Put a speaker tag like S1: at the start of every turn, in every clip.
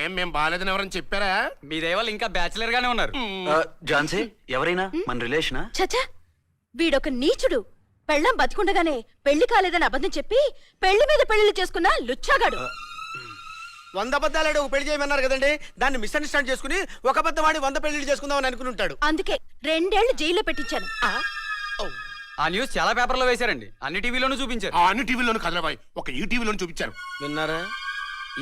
S1: ఏం మేం బాలేదని ఎవరని చెప్పారా?
S2: మీ దేవాళ్ళు ఇంకా బ్యాచిలర్ గానే ఉన్నారు.
S3: ఝాన్సీ ఎవరైనా మన రిలేషనా?
S4: చచ్చా, వీడొక నీచుడు. పెళ్ళం బతికుండగానే పెళ్లి కాలేదని అబద్ధం చెప్పి పెళ్లి మీద పెళ్లిళ్ళు చేసుకున్న లుచ్చాగాడు.
S1: 100 అబద్ధాలు ఒక పెళ్లి చేయమన్నారు కదండి, దాన్ని మిస్అండర్స్టాండ్ చేసుకుని ఒక అబద్ధం వాడి 100 పెళ్లిళ్ళు చేసుకుందామని అనుకుని ఉంటాడు.
S4: అందుకే 2 ఏళ్లు జైల్లో పెట్టించాను.
S2: ఆ న్యూస్ చాలా పేపర్లో వేశారండి, అన్ని టీవీలోనూ చూపించారు.
S5: అన్ని టీవీలోను కదలబాయ్, ఒక ఈ టీవీలోను చూపించారు.
S1: విన్నారా?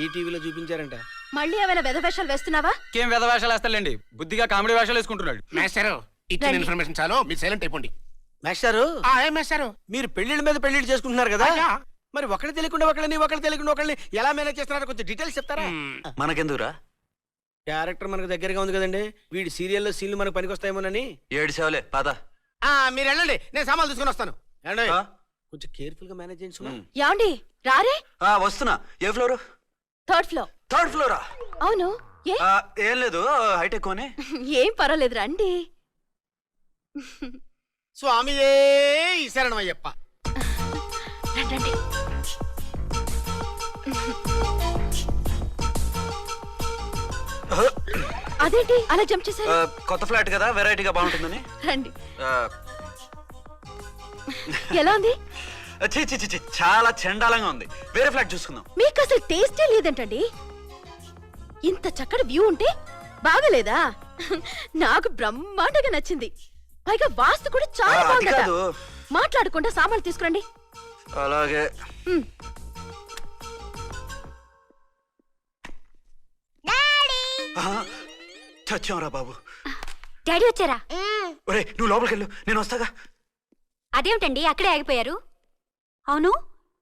S1: ఈ టీవీలో చూపించారంట.
S4: మళ్ళీ ఏమైనా వెధవేషాలు వేస్తున్నావా?
S2: ఏం వేద వేషాలు వేస్తాడండి, బుద్ధిగా కామెడీ వేషాలు వేసుకుంటున్నాడు.
S5: మేస్టారు ఇచ్చిన ఇన్ఫర్మేషన్ చాలు, మీరు సైలెంట్ అయిపోండి.
S1: మాస్టారు,
S5: ఏం మేస్టారు?
S1: మీరు పెళ్లిళ్ళ మీద పెళ్లిళ్ళు చేసుకుంటున్నారు కదా,
S5: అయ్యా.
S1: మరి ఒకటి తెలియకుండా ఒకళ్ళని ఎలా మేనేజ్ చేస్తున్నారో కొంచెం డీటెయిల్స్ చెప్తారా?
S3: మనకెందుకురా?
S1: క్యారెక్టర్ మనకు దగ్గరగా ఉంది కదండి, వీడి సీరియల్లో సీన్లు మనకు పనికొస్తాయేమోనని.
S3: 7 సేవలే పద.
S1: మీరు వెళ్ళండి, నేను సామాన్లు తీసుకుని వస్తాను. కొంచెం కేర్ఫుల్ గా మేనేజ్ చేయండి సుమా.
S4: యాండి రారే?
S3: వస్తున్నా. ఏ ఫ్లోర్?
S4: 3rd floor.
S3: 3rd ఫ్లోరా?
S4: అవును. ఏ
S3: ఏం లేదు, హైటెక్ కోనే.
S4: ఏం పర్వాలేదు రండి.
S1: స్వామియే శరణమయ్యప్ప.
S4: రండి. అదేంటి అలా జంప్ చేశారు?
S3: కొత్త ఫ్లాట్ కదా, వెరైటీగా బాగుంటుందని.
S4: రండి. ఎలా ఉంది?
S3: చాలా చండాలంగా ఉంది. వేరే ఫ్లాట్ చూసుకుందాం.
S4: మీకు అసలు టేస్టే లేదంటండి. ఇంత చక్కటి వ్యూ ఉంటే బాగలేదా? నాకు బ్రహ్మాండంగా నచ్చింది. పైగా వాస్తు కూడా చాలా బాగుందట. మాట్లాడకుండా సామాన్లు తీసుకురండి.
S3: అలాగే. చచ్చాంరా బాబు.
S6: డాడీ వచ్చారా?
S3: ఒరే నువ్వు లోపలికి వెళ్ళు, నేను వస్తాగా.
S6: అదేమిటండి అక్కడే ఆగిపోయారు? అవును,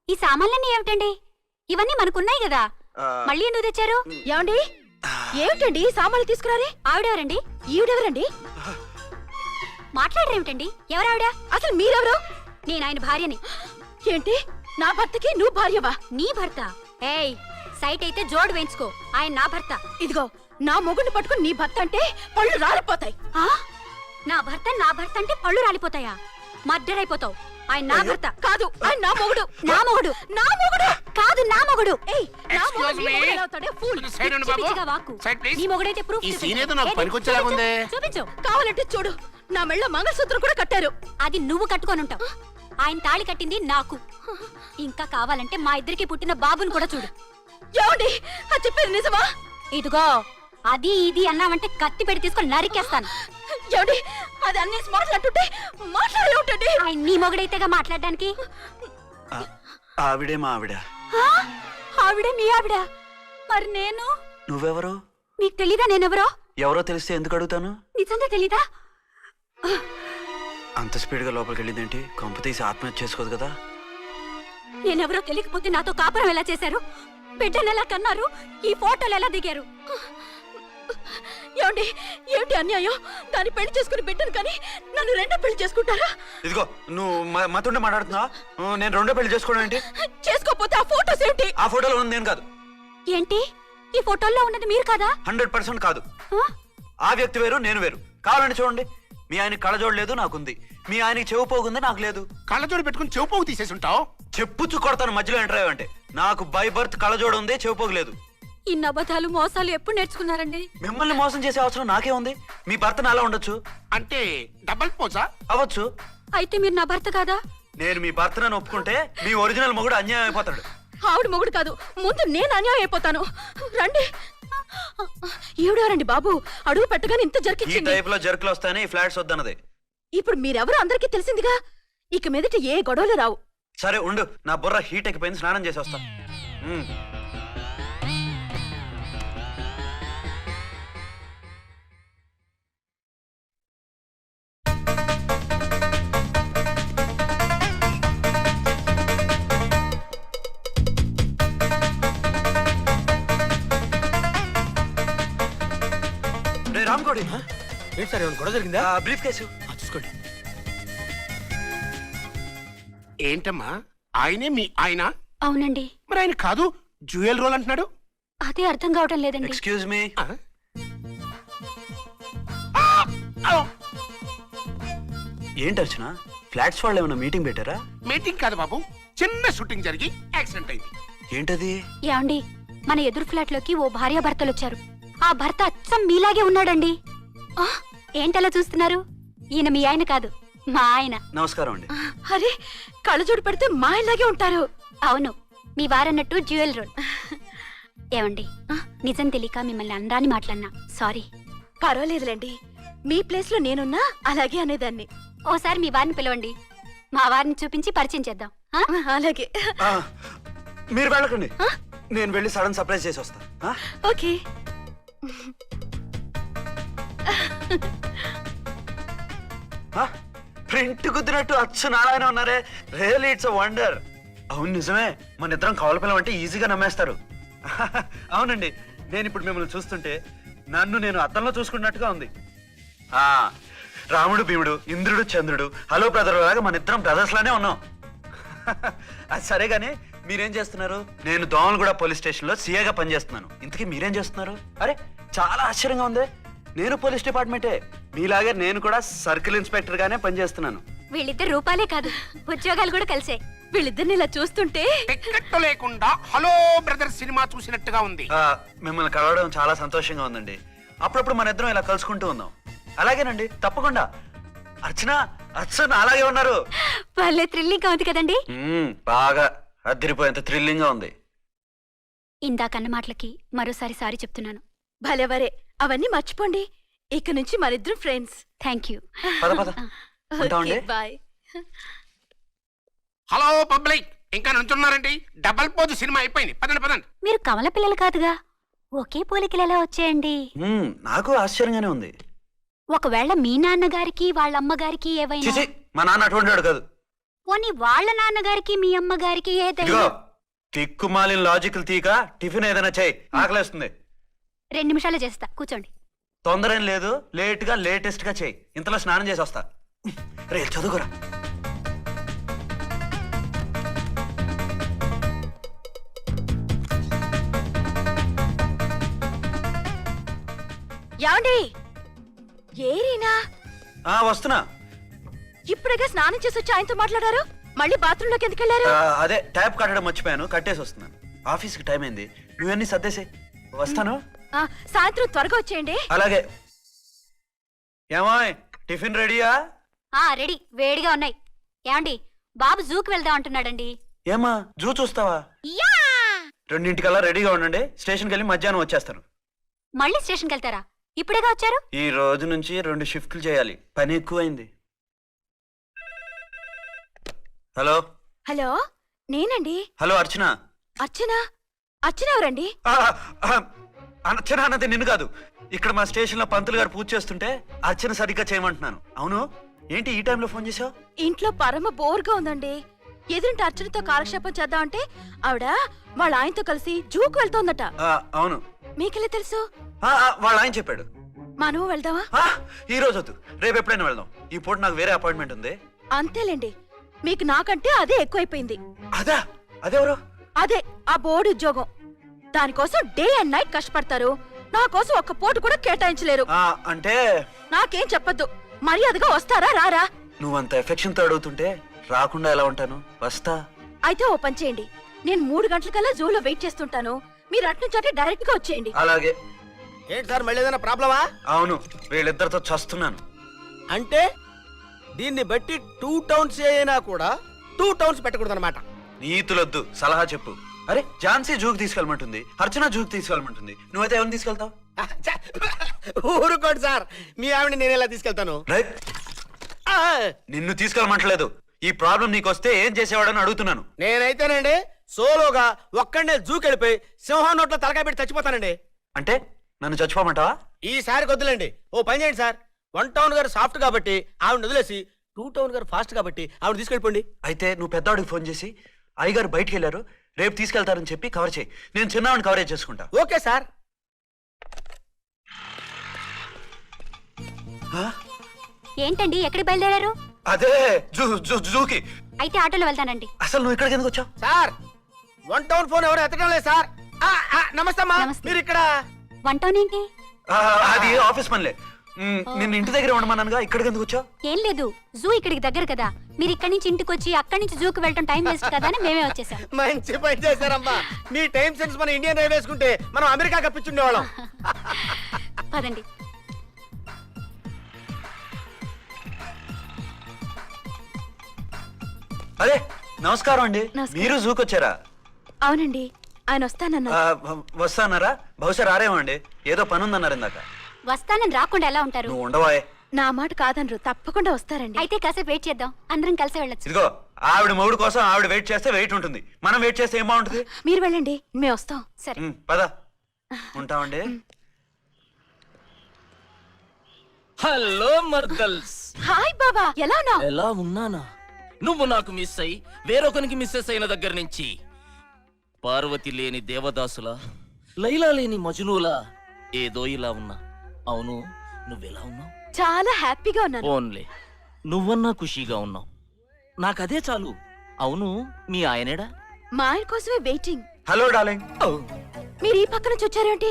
S6: ఈ సామాన్లన్నీ ఏమిటండి? ఇవన్నీ మనకున్నాయి కదా, మళ్ళీ ఎందుకు తెచ్చారు?
S4: ఏమండి, ఏమిటండి సామాన్లు తీసుకురారే?
S6: ఆవిడెవరండి?
S4: ఈవిడెవరండి?
S6: మాట్లాడరేమిటండి? ఎవరావిడ?
S4: అసలు మీరెవరు?
S6: నేను ఆయన భార్యని.
S4: ఏంటి, నా భర్తకి నువ్వు భార్యవా?
S6: నీ భర్త? ఏయ్, సైట్ అయితే జోడు వేయించుకో, ఆయన నా భర్త.
S4: ఇదిగో, నా మొగుడిని పట్టుకుని నీ భర్త అంటే పళ్ళు రాలిపోతాయి.
S6: నా భర్త అంటే పళ్ళు రాలిపోతాయా? మర్డర్ అయిపోతావు. ఆయన నా భర్త
S4: కాదు, ఆయన నా మొగుడు.
S6: నా మొగుడు? నా మొగుడు కాదు, నా మొగుడు.
S4: ఏయ్, నా మొగుడు
S5: Excuse me.
S4: నీ మొగుడు ఎలా అవుతాడే? ఫూల్.
S5: సైడ్ ఉండు బాబు.
S6: పిచ్చిగా వాక్కు.
S5: Side please.
S6: నీ మొగుడైతే ప్రూఫ్
S5: ఈ సీన్ ఏదో నాకు పనికొచ్చేలాగుందే.
S6: చూపించు.
S4: కావాలంటే చూడు, నా మెళ్ళ మంగళసూత్రం కూడా కట్టారు.
S6: అది నువ్వు కట్టుకొని ఉంటావు. ఆయన తాళి కట్టింది నాకు. ఇంకా కావాలంటే మా ఇద్దరికి పుట్టిన బాబుని కూడా చూడు.
S4: ఏమండి, అది చెప్పేది నిజమా?
S6: ఇదిగో, అది ఇది అన్నావంటే కత్తి పెట్టి తీసుకొని నరికేస్తాను.
S4: ఏమండి, అది అన్ని మాట్లాడుతుంటే మాట్లాడే ఉంటుంది.
S6: ఆయన నీ మొగుడైతేగా మాట్లాడడానికి.
S3: ఆవిడే మా ఆవిడ.
S6: ఆవిడే మీ ఆవిడ? మరి నేను?
S3: నువ్వెవరు?
S6: మీకు తెలీదా నేనెవరో?
S3: ఎవరో తెలిస్తే ఎందుకు అడుగుతాను?
S6: నిజంగా తెలీదా?
S3: అంత స్పీడ్ గా లోపలికి వెళ్ళిందేంటి? కొంప తీసి ఆత్మహత్య చేసుకోదు కదా?
S6: నేనెవరో తెలియకపోతే నాతో కాపురం ఎలా చేశారు? బిడ్డను ఎలా కన్నారు? ఈ ఫోటోలు ఎలా దిగారు?
S4: ఏమండి, ఏమిటి అన్యాయం? దాన్ని పెళ్లి చేసుకుని బిడ్డను కానీ నన్ను రెండో పెళ్లి చేసుకుంటారా?
S3: ఇదిగో, నువ్వు మాతోనే మాట్లాడుతున్నా. నేను రెండో పెళ్లి చేసుకోవడం ఏంటి?
S4: చేసుకోపోతే ఆ ఫోటోస్ ఏంటి?
S3: ఆ ఫోటోలో ఉంది నేను కాదు.
S6: ఏంటి, ఈ ఫోటోల్లో ఉన్నది మీరు కాదా?
S3: 100% కాదు. ఆ వ్యక్తి వేరు, నేను వేరు. కావాలని చూడండి. మీ ఆయన కళ్ళజోడు లేదు, నాకుంది. మీ ఆయనకి చెవు పోగుంది, నాకు లేదు.
S5: కళ్ళజోడు పెట్టుకుని చెవు పోగు తీసేసి ఉంటావు.
S3: చెప్పుచ్చు కొడతాను మధ్యలో ఎంటర్ అయ్యావంటే. నాకు బై బర్త్ కళ్ళజోడు ఉంది, చెవు పోగు లేదు.
S6: ఇన్ని అబద్ధాలు మోసాలు ఎప్పుడు నేర్చుకున్నారండి?
S3: మిమ్మల్ని మోసం చేసే అవసరం నాకే ఉంది. మీ భర్తను అలా ఉండొచ్చు.
S5: అంటే డబల్ పోసా?
S3: అవ్వచ్చు.
S6: అయితే మీరు నా భర్త కాదా?
S3: నేను మీ భర్తను ఒప్పుకుంటే మీ ఒరిజినల్ మొగుడు అన్యాయం అయిపోతాడు.
S4: ఆవిడ మొగుడు కాదు, ముందు నేను అన్యాయం అయిపోతాను. రండి. ఈవిడెవరండి బాబు? అడుగు పెట్టగానే ఇంత
S3: ఈ
S4: జరికిచ్చింది.
S3: టైప్ లో జర్కులు వస్తాయని ఈ ఫ్లాట్స్ వద్దన్నది.
S4: ఇప్పుడు మీరెవరో అందరికీ తెలిసిందిగా, ఇక మీదట ఏ గొడవలు రావు.
S3: సరే ఉండు, నా బుర్ర హీట్ ఎక్కిపోయింది, స్నానం చేసి వస్తా. రామ్కోడి,
S1: ఏంటి సార్, ఏమైనా గొడవ జరిగిందా?
S3: బ్రీఫ్ కేసు
S1: చూసుకోండి.
S5: ఏంటమ్మా, ఆయనే మీ ఆయన?
S6: అవునండి.
S5: మరి ఆయన కాదు, జ్యూయల్ రోల్ అంటున్నాడు.
S6: అదే అర్థం కావటం లేదండి.
S3: Excuse me. ఏంటి అర్చన, ఫ్లాట్స్ వాళ్ళు ఏమైనా మీటింగ్ పెట్టారా?
S5: మీటింగ్ కాదు బాబు, చిన్న షూటింగ్ జరిగి యాక్సిడెంట్ అయింది.
S3: ఏంటది?
S6: ఏమండి, మన ఎదురు ఫ్లాట్ లోకి ఓ భార్యాభర్తలు వచ్చారు. ఆ భర్త అచ్చం మీలాగే ఉన్నాడండి. ఆ, ఏంటలా చూస్తున్నారు? ఈయన మీ ఆయన కాదు, మా ఆయన.
S3: నమస్కారం అండి.
S4: అరే కళ్ళజోడు పెడితే మా ఇలాగే ఉంటారు.
S6: అవును, మీ వారన్నట్టు జ్యువెల్ రోల్. ఏమండి, నిజం తెలియక మిమ్మల్ని అందాన్ని మాట్లాడినా సారీ.
S4: పర్వాలేదులేండి, మీ ప్లేస్ లో నేనున్నా అలాగే అనేదాన్ని.
S6: ఓసారి మీ వారిని పిలవండి, మా వారిని చూపించి పరిచయం చేద్దాం. ఆ?
S4: అలాగే.
S3: ఆ, మీరు వెళ్ళకండి, నేను వెళ్ళి సడన్ సర్ప్రైజ్ చేసి వస్తా. ఆ?
S4: ఓకే.
S3: ఆ? ప్రింట్ కుదిరినట్టు అచ్చు నారాయణ ఉన్నారే, రియల్లీ ఇట్స్ అ వండర్. అవును నిజమే, మన ఇద్దరం కవల పిల్లం అంటే ఈజీగా నమ్మేస్తారు. అవునండి, నేను ఇప్పుడు మిమ్మల్ని చూస్తుంటే నన్ను నేను అద్దంలో చూసుకున్నట్టుగా ఉంది. ఆ రాముడు భీముడు, ఇంద్రుడు చంద్రుడు, హలో బ్రదర్ లాగా మన ఇద్దరం బ్రదర్స్ లానే ఉన్నాం. అది సరే గానీ మీరేం చేస్తున్నారు? నేను దోమలగూడ పోలీస్ స్టేషన్ లో సీఏగా పనిచేస్తున్నాను. ఇంతకీ మీరేం చేస్తున్నారు? అరే చాలా ఆశ్చర్యంగా ఉంది, నేను పోలీస్ డిపార్ట్మెంటే, మీలాగే నేను కూడా సర్కిల్ ఇన్స్పెక్టర్ గానే పనిచేస్తున్నాను.
S6: వీళ్ళిద్దరు రూపాలే కాదు, ఉద్యోగాలు కూడా కలిసే.
S4: వీళ్ళిద్దరిని ఇలా చూస్తుంటే
S5: టికెట్ లేకుండా హలో బ్రదర్ సినిమా చూసినట్టుగా ఉంది.
S3: మిమ్మల్ని కలవడం చాలా సంతోషంగా ఉందండి. అప్పుడప్పుడు మన ఇద్దరం ఇలా కలుసుకుంటూ ఉందాం. అలాగేనండి, తప్పకుండా. అర్చన, అర్చన అలాగే ఉన్నారు.
S6: వాళ్ళే థ్రిల్లింగ్ గా ఉంది కదండి.
S3: బాగా అదిరిపోయేంత థ్రిల్లింగ్ గా ఉంది.
S6: ఇందాకన్న మాటలకి మరోసారి సారీ చెప్తున్నాను.
S4: భలేవరే, అవన్నీ మర్చిపోండి. ఇక నుంచి మరిద్దరం ఫ్రెండ్స్.
S6: Thank you.
S3: పద పద ఉంటామండి.
S4: బాయ్.
S5: హలో పబ్లిక్, ఇంకా నుంచున్నారండి? డబల్ పోజ్ సినిమా అయిపోయింది, పదండి పదండి.
S6: మీరు కమల పిల్లలు కాదుగా, ఒకే పోలికలు ఎలా వచ్చాయండి?
S3: నాకు ఆశ్చర్యంగానే ఉంది.
S6: ఒకవేళ మీ నాన్నగారికి వాళ్ళ అమ్మగారికి ఏవైనా,
S3: చిచి, మా నాన్న అటువంటి వాడు కాదు.
S6: పోనీ వాళ్ళ నాన్నగారికి మీ అమ్మగారికి ఏదైనా.
S3: ఇదిగో తిక్కుమాలిన లాజికల్ తీక, టిఫిన్ ఏదైనా చేయి, ఆకలేస్తుంది.
S6: 2 నిమిషాలు చేస్తా, కూర్చోండి.
S3: తొందర ఏం లేదు, లేట్ గా లేటెస్ట్ గా చేయి. ఇంతలో స్నానం చేసి వస్తా. రే చదువుకురా.
S4: యాండి ఏరీనా?
S3: వస్తున్నా.
S4: ఇప్పుడేగా స్నానం చేసి వచ్చి ఆయనతో మాట్లాడారు, మళ్ళీ బాత్రూమ్ లోకి ఎందుకు వెళ్ళారు?
S3: అదే ట్యాప్ కట్టడం మర్చిపోయాను, కట్టేసి వస్తున్నాను. ఆఫీస్కి టైం అయింది, నువ్వన్నీ సర్దేసే. వస్తాను.
S4: సాయంత్రం త్వరగా వచ్చేయండి.
S3: అలాగే. ఏమో టిఫిన్ రెడీయా?
S6: రెడీ, వేడిగా ఉన్నాయి. ఏమండి, బాబు జూకి వెళ్దాం అంటున్నాడండి.
S3: ఏమా జూ చూస్తావా?
S6: యా!
S3: 2:00కల్లా రెడీగా ఉండండి, స్టేషన్కి వెళ్ళి మధ్యాహ్నం వచ్చేస్తాను.
S6: మళ్ళీ స్టేషన్కి వెళ్తారా? ఇప్పుడేగా వచ్చారు.
S3: ఈ రోజు నుంచి 2 షిఫ్ట్లు చేయాలి, పని ఎక్కువైంది. హలో.
S4: హలో, నేనండి.
S3: హలో అర్చన.
S4: అర్చన? అర్చన ఎవరండి?
S3: అర్చన అన్నది నిన్ను కాదు. ఇక్కడ మా స్టేషన్ లో పంతులు గారు పూజ చేస్తుంటే అర్చన సరిగ్గా చేయమంటున్నాను. అవును, ఏంటి ఈ టైంలో ఫోన్ చేసావు?
S4: ఇంట్లో పరమ బోర్గా ఉందండి. ఎదురింటి అర్చనతో కాలక్షేపం చేద్దామంటే ఆవిడ వాళ్ళ ఆయనతో కలిసి జూకు వెళ్తోందట.
S3: అవును.
S4: మీకెలా తెలుసు?
S3: వాళ్ళ ఆయన చెప్పాడు.
S4: మనము వెళ్దామా?
S3: ఈ రోజు వద్దు, రేపు ఎప్పుడైనా వెళ్దాం. ఈ పూట నాకు వేరే అపాయింట్మెంట్ ఉంది.
S4: అంతేలేండి, మీకు నాకంటే అదే ఎక్కువైపోయింది.
S3: అదా? అదెవరు?
S4: అదే ఆ బోర్డు ఉద్యోగం. దానికోసం డే అండ్ నైట్ కష్టపడతారు. నా కోసం ఒక్క పోటు కూడా కేటాయించలేరు.
S3: అంటే
S4: నాకేం చెప్పొద్దు, మర్యాదగా వస్తారా రారా?
S3: నువ్వంత ఎఫెక్షన్ తో అడుగుతుంటే రాకుండా ఎలా ఉంటాను? వస్తా.
S4: అయితే ఓ పని చేయండి, నేను 3 గంటలకల్లా జూలో వెయిట్ చేస్తుంటాను. మీరు అట్నుంచి డైరెక్ట్ గా వచ్చేయండి.
S3: అలాగే.
S1: ఏంటి సార్, మళ్ళీ ఏదైనా ప్రాబ్లమా?
S3: అవును, వీళ్ళిద్దరితో చస్తున్నాను.
S1: అంటే దీన్ని బట్టి 2 టౌన్స్ అయినా కూడా 2 టౌన్స్ పెట్టకూడదు అనమాట.
S3: నీతులొద్దు, సలహా చెప్పు. అరే ఝాన్సీ జూకి తీసుకెళ్ళమంటుంది, అర్చన జూకి తీసుకెళ్ళమంటుంది, నువ్వైతే ఎవరిని తీసుకెళ్తావు?
S1: ఊరుకోండి సార్, మీ ఆవిడ నేను ఎలా తీసుకెళ్తాను?
S3: రైట్. నిన్ను తీసుకెళ్ళమంటలేదు, ఈ ప్రాబ్లం నీకు వస్తే ఏం చేసేవాడని అడుగుతున్నాను.
S1: నేనైతేనండి సోలోగా ఒక్కడే జూకి వెళ్ళిపోయి సింహం నోట్లో తలకాయ పెట్టి చచ్చిపోతానండి.
S3: అంటే నన్ను చచ్చిపోమంటావా?
S1: ఈసారి వద్దులేండి, ఓ పని చేయండి సార్. 1 టౌన్ గారు సాఫ్ట్ కాబట్టి ఆవిడ వదిలేసి 2 టౌన్ గారు ఫాస్ట్ కాబట్టి ఆవిడ తీసుకెళ్ళిపోండి.
S3: అయితే నువ్వు పెద్దవాడికి ఫోన్ చేసి అయ్యగారు బయటికి వెళ్ళారు, రేపు తీసుకెళ్తారని చెప్పి కవర్ చేయి. నేను చిన్నవాడిని కవరేజ్ చేసుకుంటా.
S1: Okay sir.
S6: ఏంటండి, ఎక్కడికి బయలుదేరారు?
S3: అదే జూకి.
S6: అయితే ఆటోలో వెళ్తానండి.
S3: అసలు నువ్వు ఇక్కడికి ఎందుకు వచ్చావు?
S1: సార్ 1 టౌన్ ఫోన్ ఎవరు ఎత్తడం లేదు సార్. నమస్తే అమ్మా.
S6: నమస్తే.
S1: మీరు ఇక్కడ?
S6: వంటోనేంటి?
S3: అది ఆఫీస్ పనిలే. నిన్ను ఇంటి దగ్గర ఉండమన్నానుగా, ఇక్కడికి ఎందుకు వచ్చావు?
S6: ఏం లేదు, జూ ఇక్కడికి దగ్గర కదా, మీరు ఇక్కడి నుంచి ఇంటికి వచ్చి అక్కడి నుంచి జూకి వెళ్ళటం టైం వేస్ట్ కదా అని మేమే వచ్చేసాం.
S1: మంచి పని చేశారమ్మా. మీ టైం సెన్స్ మన ఇండియన్ రైల్వేస్ కుంటే మనం అమెరికా కప్పించుండేవాళ్ళం.
S6: పదండి.
S3: అదే నమస్కారం అండి.
S4: నమస్కారం.
S3: మీరు జూకి వచ్చారా?
S4: అవునండి, ఆయన వస్తానన్నారు.
S3: వస్తానారా? బహుశా రారేమో అండి, ఏదో పని ఉందన్నారు ఇందాక.
S6: వస్తానని రాకుండా ఎలా ఉంటారు?
S3: నువ్వు ఉండవాయే.
S4: నా మాట కాదనరు, తప్పకుండా వస్తారండి.
S6: అయితే కాసేపు వెయిట్ చేద్దాం, అందరం కలిసి వెళ్ళొచ్చు.
S3: ఇదిగో ఆవిడ మొగుడు కోసం ఆవిడ వెయిట్ చేస్తే వెయిట్ ఉంటుంది, మనం వెయిట్ చేస్తే ఏం బాగుంటుంది?
S4: మీరు వెళ్ళండి, మేము వస్తాం.
S6: సరే.
S3: పద ఉంటామండి.
S7: హలో మర్దల్స్,
S4: హాయ్ బాబా, ఎలా ఉన్నావు?
S7: ఎలా ఉన్నానా? నువ్వు నాకు మిస్ అయి వేరొకనికి మిస్సెస్ అయిన దగ్గర నుంచి పార్వతి లేని దేవదాసులా, లైలా లేని మజునులా ఏదో ఇలా ఉన్నా. అవును, నువ్వెలా ఉన్నావు?
S4: చాలా హ్యాపీగా ఉన్నాను.
S7: ఓన్లే నువ్వన్నా ఖుషీగా ఉన్నావు, నాకదే చాలు. అవును, మీ ఆయనేడా?
S4: మా ఆయన కోసమే వెయిటింగ్.
S3: Hello darling.
S4: మీరు ఈ పక్క నుంచి వచ్చారేంటి?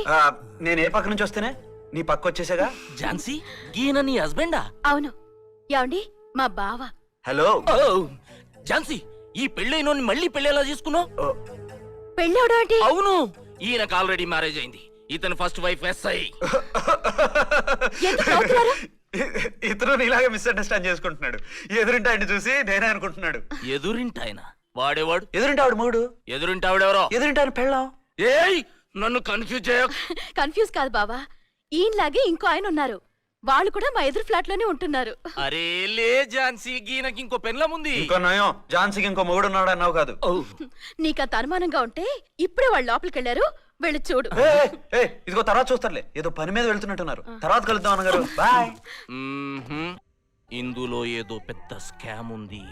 S3: నేను ఏ పక్క నుంచి వస్తేనే నీ పక్క వచ్చేసాగా.
S7: ఝాన్సీ, గీన నీ హస్బెండా?
S4: అవును. ఏమండి, మా బావ.
S3: హలో.
S7: ఓ, ఝాన్సీ, ఈ పెళ్ళైనోని మళ్ళీ పెళ్ళేలా చేసుకున్నావు?
S4: పెళ్ళవడం ఏంటి?
S7: అవును, ఈయనకు ఆల్రెడీ మ్యారేజ్ అయింది. ఇతను ఫస్ట్ వైఫ్ ఎస్ఐ.
S4: ఎందుకు నవ్వుతున్నారు?
S3: ఇతను నీలాగా మిస్అండర్స్టాండ్ చేసుకుంటున్నాడు. ఎదురింటి ఆయన చూసి నేనే అనుకుంటున్నాడు.
S7: ఎదురింటాయన వాడేవాడు?
S3: ఎదురింటి ఆవిడ మొగుడు.
S7: ఎదురింటి ఆవిడెవరో?
S3: ఎదురింటి ఆయన పెళ్ళాం.
S7: ఏయ్, నన్ను కన్ఫ్యూజ్ చేయ.
S4: కన్ఫ్యూజ్ కాదు బావా, ఈయనలాగే ఇంకో ఆయన ఉన్నారు. వాళ్ళు కూడా మా ఎదురు ఫ్లాట్ లోనే ఉంటున్నారు.
S7: అరే లే ఝాన్సీ, గీనకి ఇంకో పెన్లం ఉంది.
S3: ఇంకో నయం, ఝాన్సీకి ఇంకో మొగుడు ఉన్నాడు అన్నావు కాదు.
S4: నీకంత అనుమానంగా ఉంటే ఇప్పుడే వాళ్ళు లోపలికి వెళ్ళారు, వెళ్ళి చూడు.
S3: ఇదిగో తర్వాత చూస్తారులే, ఏదో పని మీద వెళ్తున్నట్టున్నారు. తర్వాత కలుద్దాం అన్నగారు. బాయ్.
S7: మ్మ్హ్మ్. ఇందులో ఏదో పెద్ద స్కామ్ ఉంది.